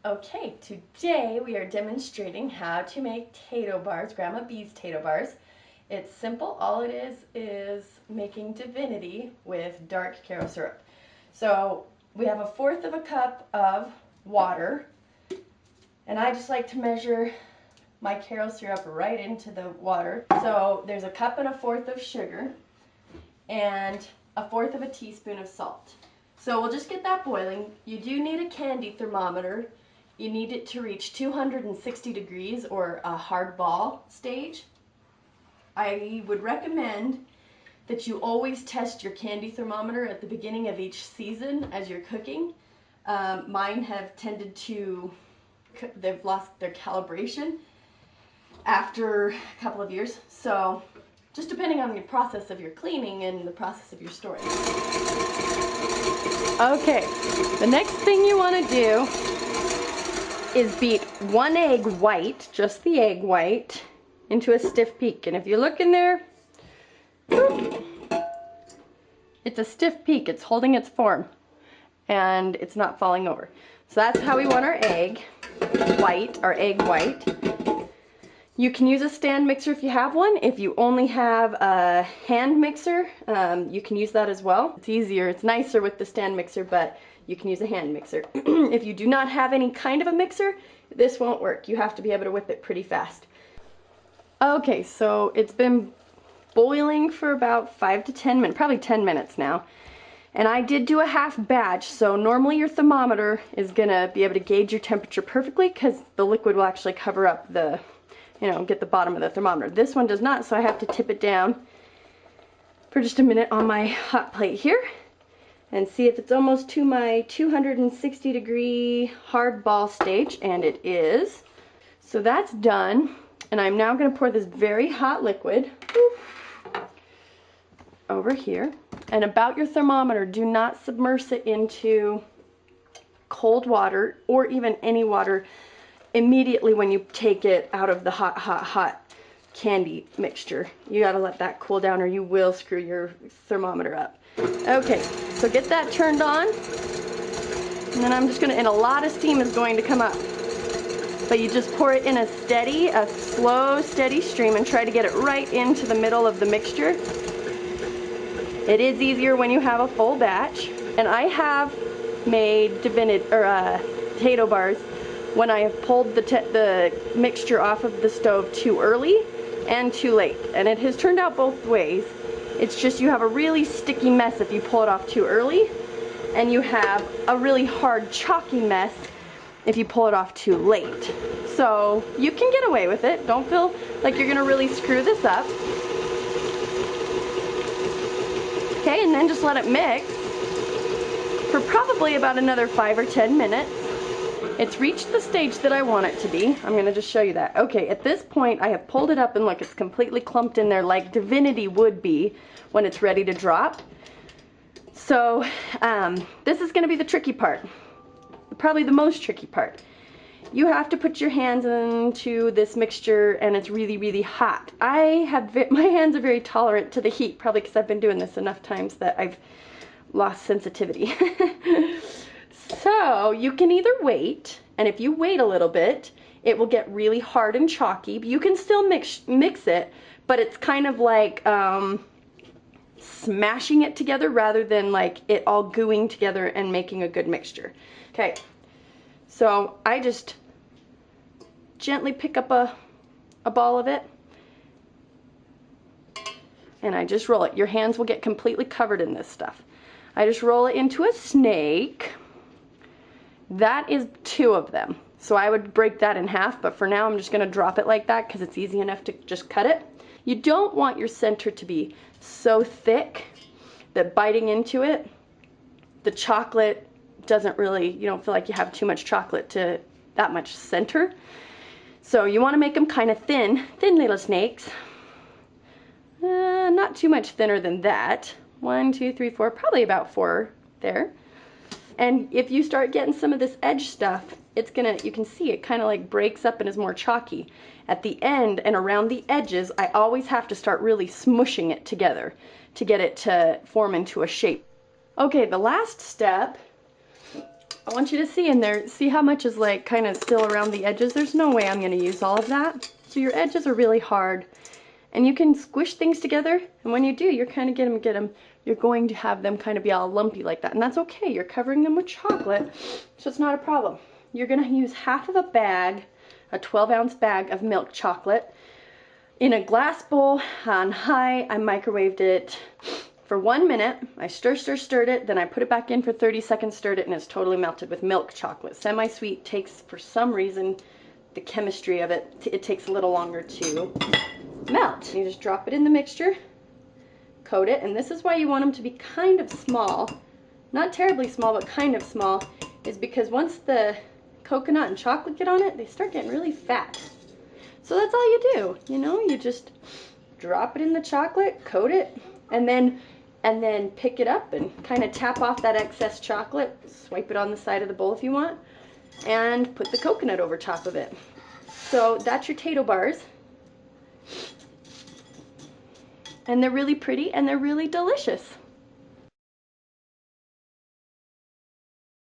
Okay, today we are demonstrating how to make Tato Bars, Grandma B's Tato Bars. It's simple. All it is making divinity with dark Karo syrup. So we have 1/4 of a cup of water, and I just like to measure my Karo syrup right into the water. So there's 1.25 cups of sugar and 1/4 of a teaspoon of salt. So we'll just get that boiling. You do need a candy thermometer. You need it to reach 260 degrees or a hard ball stage. I would recommend that you always test your candy thermometer at the beginning of each season as you're cooking. Mine have tended to, they've lost their calibration after a couple of years. So just depending on the process of your cleaning and the process of your storing. Okay, the next thing you want to do is beat 1 egg white, just the egg white, into a stiff peak. And if you look in there, it's a stiff peak. It's holding its form and it's not falling over. So that's how we want our egg white, our egg white. You can use a stand mixer if you have one. If you only have a hand mixer, you can use that as well. It's easier, it's nicer with the stand mixer, but you can use a hand mixer. If you do not have any kind of a mixer, this won't work. You have to be able to whip it pretty fast. Okay, so it's been boiling for about 5 to 10 minutes, probably 10 minutes now. And I did do a half batch, so normally your thermometer is gonna be able to gauge your temperature perfectly because the liquid will actually cover up the, get the bottom of the thermometer. This one does not, so I have to tip it down for just a minute on my hot plate here and see if it's almost to my 260 degree hard ball stage, and it is. So that's done, and I'm now going to pour this very hot liquid over here. And about your thermometer, do not submerge it into cold water or even any water immediately when you take it out of the hot candy mixture. You got to let that cool down or you will screw your thermometer up. Okay, so get that turned on, and then I'm just going to, and a lot of steam is going to come up. But you just pour it in a slow, steady stream and try to get it right into the middle of the mixture. It is easier when you have a full batch, and I have made Tato Bars when I have pulled the mixture off of the stove too early and too late, and it has turned out both ways. It's just you have a really sticky mess if you pull it off too early, and you have a really hard chalky mess if you pull it off too late. So you can get away with it. Don't feel like you're gonna really screw this up. Okay, and then just let it mix for probably about another 5 or 10 minutes. It's reached the stage that I want it to be. I'm gonna just show you that. Okay, at this point I have pulled it up and look, it's completely clumped in there like divinity would be when it's ready to drop. So this is gonna be the tricky part, probably the most tricky part. You have to put your hands into this mixture and it's really, really hot. My hands are very tolerant to the heat, probably because I've been doing this enough times that I've lost sensitivity. So you can either wait, and if you wait a little bit, it will get really hard and chalky. You can still mix it, but it's kind of like smashing it together rather than like it all gooing together and making a good mixture. Okay, so I just gently pick up a ball of it, and I just roll it. Your hands will get completely covered in this stuff. I just roll it into a snake. That is 2 of them. So I would break that in half, but for now I'm just gonna drop it like that because it's easy enough to just cut it. You don't want your center to be so thick that biting into it, the chocolate doesn't really, you don't feel like you have too much chocolate to that much center. So you wanna make them kind of thin little snakes. Not too much thinner than that. 1, 2, 3, 4, probably about 4 there. And if you start getting some of this edge stuff, it's gonna, you can see it kind of like breaks up and is more chalky. At the end and around the edges, I always have to start really smushing it together to get it to form into a shape. Okay, the last step I want you to see in there, see how much is like kind of still around the edges? There's no way I'm going to use all of that. So your edges are really hard. And you can squish things together, and when you do, you're kind of get them, you're going to have them kind of be all lumpy like that. And that's okay. You're covering them with chocolate, so it's not a problem. You're going to use half of a bag, a 12-ounce bag of milk chocolate. In a glass bowl on high, I microwaved it for 1 minute. I stirred it, then I put it back in for 30 seconds, stirred it, and it's totally melted with milk chocolate. Semi-sweet takes, for some reason, the chemistry of it, it takes a little longer to melt. You just drop it in the mixture, coat it, and this is why you want them to be kind of small. Not terribly small, but kind of small, is because once the coconut and chocolate get on it, they start getting really fat. So that's all you do, you know, you just drop it in the chocolate, coat it, and then pick it up and kind of tap off that excess chocolate, swipe it on the side of the bowl if you want, and put the coconut over top of it. So that's your Tato Bars. And they're really pretty and they're really delicious.